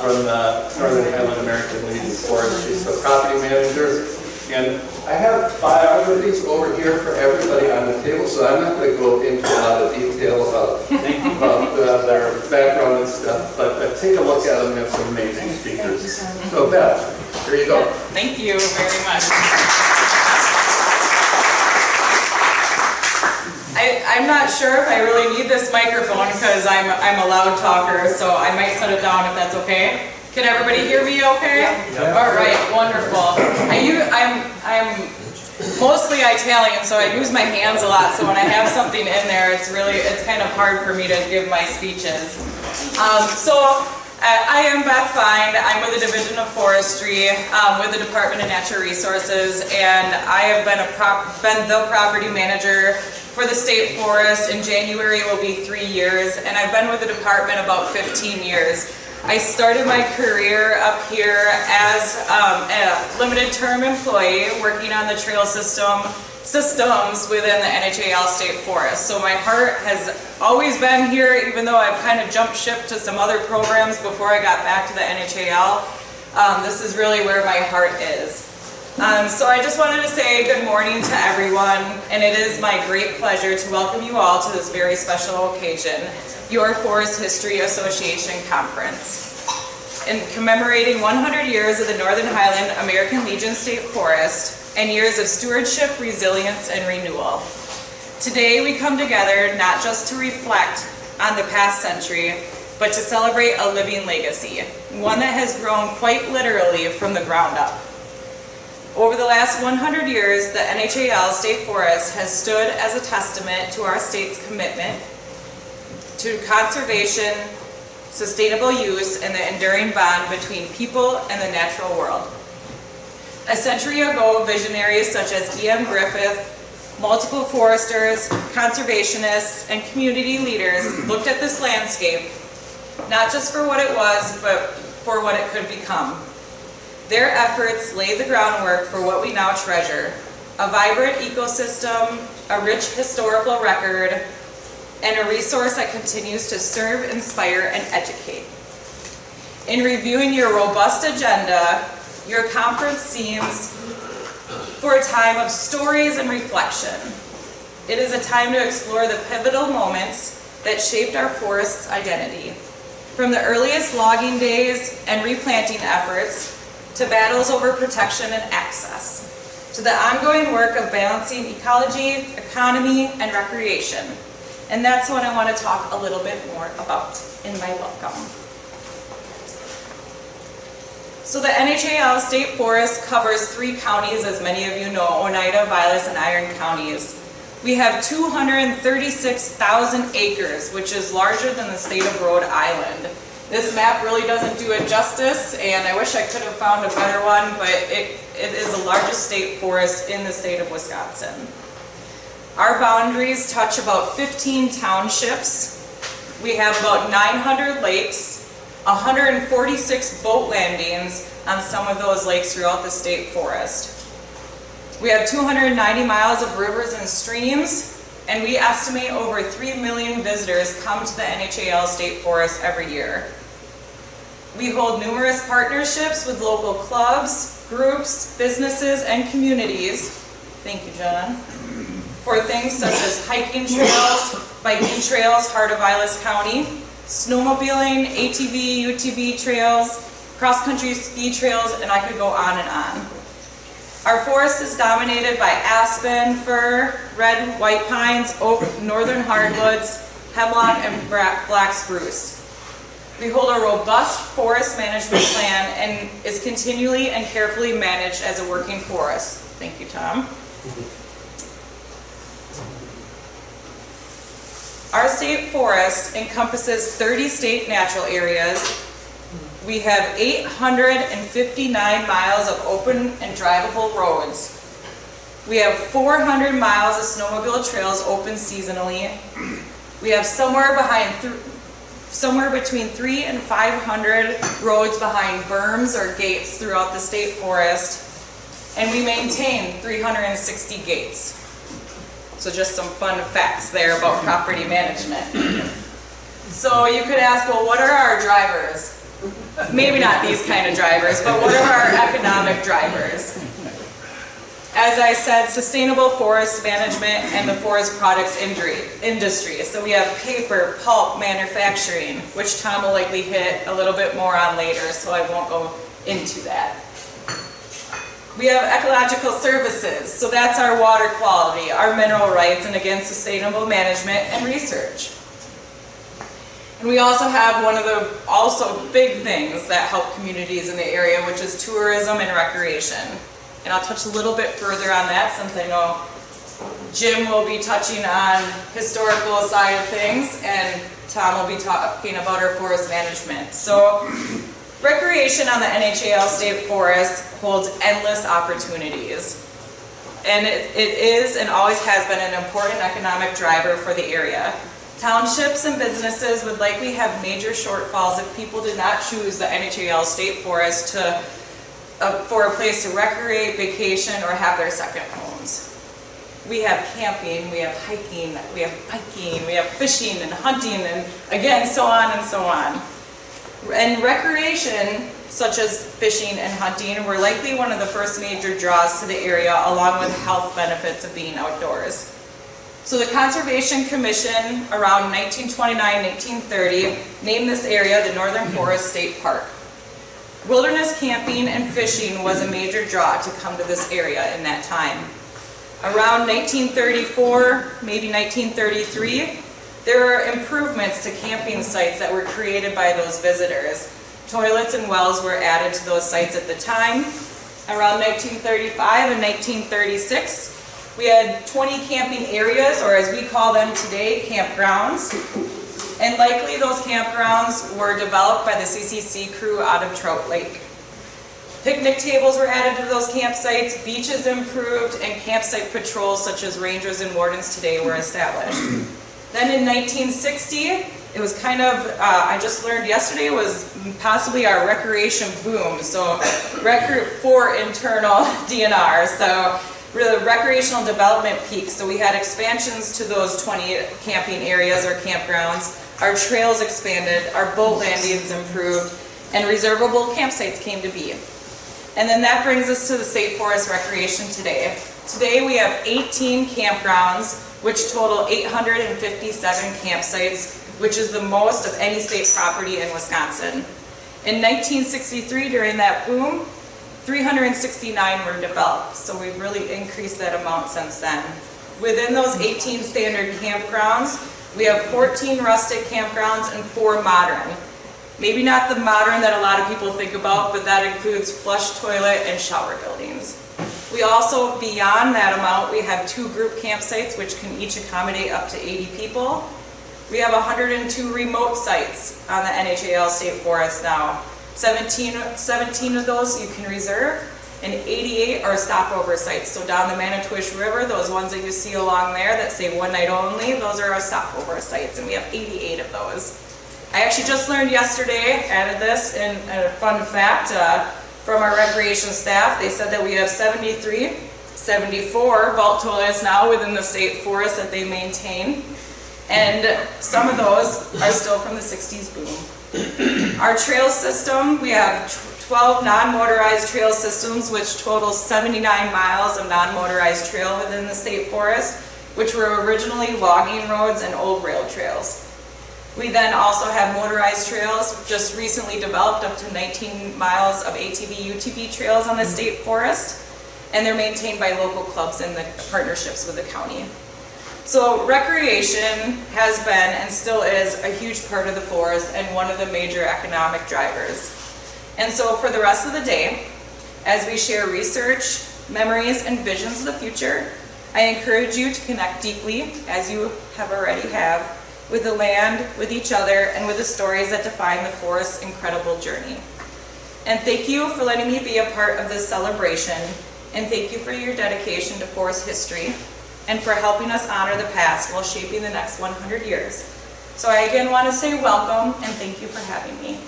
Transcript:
from the Northern Highland American Legion Forest. She's the property manager. And I have biographies over here for everybody on the table, so I'm not going to go into a lot of detail about their background and stuff, but take a look at them. They have some amazing speakers. So Beth, here you go. Thank you very much. I'm not sure if I really need this microphone because I'm a loud talker, so I might set it down if that's okay. Can everybody hear me okay? Yeah. All right, wonderful. I'm mostly Italian, so I use my hands a lot, so when I have something in there, it's kind of hard for me to give my speeches. I am Beth Fine. I'm with the Division of Forestry with the Department of Natural Resources, and I have been the property manager for the state forest. In January it will be 3 years, and I've been with the department about 15 years. I started my career up here as a limited term employee working on the trail systems within the NHAL State Forest. So my heart has always been here, even though I've kind of jumped ship to some other programs before I got back to the NHAL. This is really where my heart is. So I just wanted to say good morning to everyone, and it is my great pleasure to welcome you all to this very special occasion, your Forest History Association Conference. In commemorating 100 years of the Northern Highland American Legion State Forest and years of stewardship, resilience, and renewal. Today we come together not just to reflect on the past century, but to celebrate a living legacy, one that has grown quite literally from the ground up. Over the last 100 years, the NHAL State Forest has stood as a testament to our state's commitment to conservation, sustainable use, and the enduring bond between people and the natural world. A century ago, visionaries such as Griffith, multiple foresters, conservationists, and community leaders looked at this landscape not just for what it was, but for what it could become. Their efforts laid the groundwork for what we now treasure: a vibrant ecosystem, a rich historical record, and a resource that continues to serve, inspire, and educate. In reviewing your robust agenda, your conference seems for a time of stories and reflection. It is a time to explore the pivotal moments that shaped our forest's identity, from the earliest logging days and replanting efforts, to battles over protection and access, to the ongoing work of balancing ecology, economy, and recreation. And that's what I want to talk a little bit more about in my welcome. So the NHAL State Forest covers 3 counties, as many of you know: Oneida, Vilas, and Iron counties. We have 236,000 acres, which is larger than the state of Rhode Island. This map really doesn't do it justice, and I wish I could have found a better one, but it is the largest state forest in the state of Wisconsin. Our boundaries touch about 15 townships. We have about 900 lakes, 146 boat landings on some of those lakes throughout the state forest. We have 290 miles of rivers and streams, and we estimate over 3 million visitors come to the NHAL State Forest every year. We hold numerous partnerships with local clubs, groups, businesses, and communities, thank you, John, for things such as hiking trails, biking trails, heart of Vilas County, snowmobiling, ATV, UTV trails, cross-country ski trails, and I could go on and on. Our forest is dominated by aspen, fir, red, white pines, oak, northern hardwoods, hemlock, and black spruce. We hold a robust forest management plan and is continually and carefully managed as a working forest. Thank you, Tom. Our state forest encompasses 30 state natural areas. We have 859 miles of open and drivable roads. We have 400 miles of snowmobile trails open seasonally. We have somewhere between 300 and 500 roads behind berms or gates throughout the state forest, and we maintain 360 gates. So just some fun facts there about property management. So you could ask, well, what are our drivers? Maybe not these kind of drivers, but what are our economic drivers? As I said, sustainable forest management and the forest products industry. So we have paper, pulp, manufacturing, which Tom will likely hit a little bit more on later, so I won't go into that. We have ecological services, so that's our water quality, our mineral rights, and again, sustainable management and research. And we also have one of the also big things that help communities in the area, which is tourism and recreation. And I'll touch a little bit further on that since I know Jim will be touching on historical side of things and Tom will be talking about our forest management. So recreation on the NHAL State Forest holds endless opportunities. And it is and always has been an important economic driver for the area. Townships and businesses would likely have major shortfalls if people did not choose the NHAL State Forest for a place to recreate, vacation, or have their second homes. We have camping, we have hiking, we have biking, we have fishing and hunting, and again, so on and so on. And recreation, such as fishing and hunting, were likely one of the first major draws to the area, along with health benefits of being outdoors. So the Conservation Commission around 1929-1930 named this area the Northern Forest State Park. Wilderness camping and fishing was a major draw to come to this area in that time. Around 1934, maybe 1933, there were improvements to camping sites that were created by those visitors. Toilets and wells were added to those sites at the time. Around 1935 and 1936, we had 20 camping areas, or as we call them today, campgrounds. And likely those campgrounds were developed by the CCC crew out of Trout Lake. Picnic tables were added to those campsites, beaches improved, and campsite patrols such as rangers and wardens today were established. Then in 1960, it was kind of, I just learned yesterday, was possibly our recreation boom. So rec group for internal DNR. So really recreational development peak. So we had expansions to those 20 camping areas or campgrounds. Our trails expanded, our boat landings improved, and reservable campsites came to be. And then that brings us to the State Forest Recreation today. Today we have 18 campgrounds, which total 857 campsites, which is the most of any state property in Wisconsin. In 1963, during that boom, 369 were developed, so we've really increased that amount since then. Within those 18 standard campgrounds, we have 14 rustic campgrounds and 4 modern. Maybe not the modern that a lot of people think about, but that includes flush toilet and shower buildings. We also, beyond that amount, we have 2 group campsites which can each accommodate up to 80 people. We have 102 remote sites on the NHAL State Forest now. 17 of those you can reserve, and 88 are stopover sites. So down the Manitowish River, those ones that you see along there that say one night only, those are our stopover sites, and we have 88 of those. I actually just learned yesterday, added this in a fun fact from our recreation staff. They said that we have 74 vault toilets now within the state forest that they maintain, and some of those are still from the 60s boom. Our trail system, we have 12 non-motorized trail systems, which total 79 miles of non-motorized trail within the state forest, which were originally logging roads and old rail trails. We then also have motorized trails, just recently developed up to 19 miles of ATV, UTV trails on the state forest, and they're maintained by local clubs in the partnerships with the county. So recreation has been and still is a huge part of the forest and one of the major economic drivers. And so for the rest of the day, as we share research, memories, and visions of the future, I encourage you to connect deeply, as you already have, with the land, with each other, and with the stories that define the forest's incredible journey. And thank you for letting me be a part of this celebration, and thank you for your dedication to forest history, and for helping us honor the past while shaping the next 100 years. So I again want to say welcome, and thank you for having me.